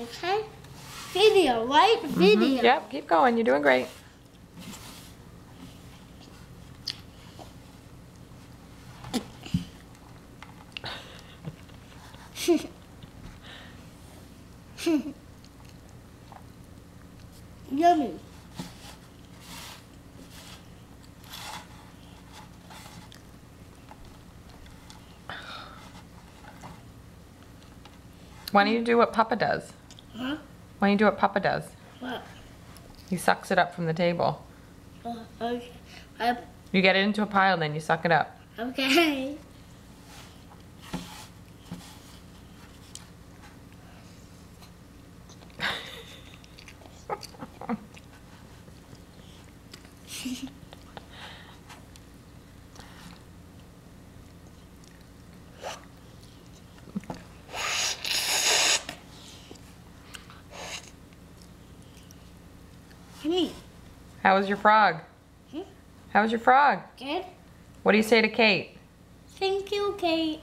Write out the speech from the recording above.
Okay? Video, right? Video. Yep, keep going. You're doing great. Yummy. Why don't you do what Papa does? Huh? Why don't you do what Papa does? What? He sucks it up from the table. Okay. You get it into a pile, then you suck it up. Okay. Me. How was your frog? Hmm? How was your frog? Good. What do you say to Kate? Thank you, Kate.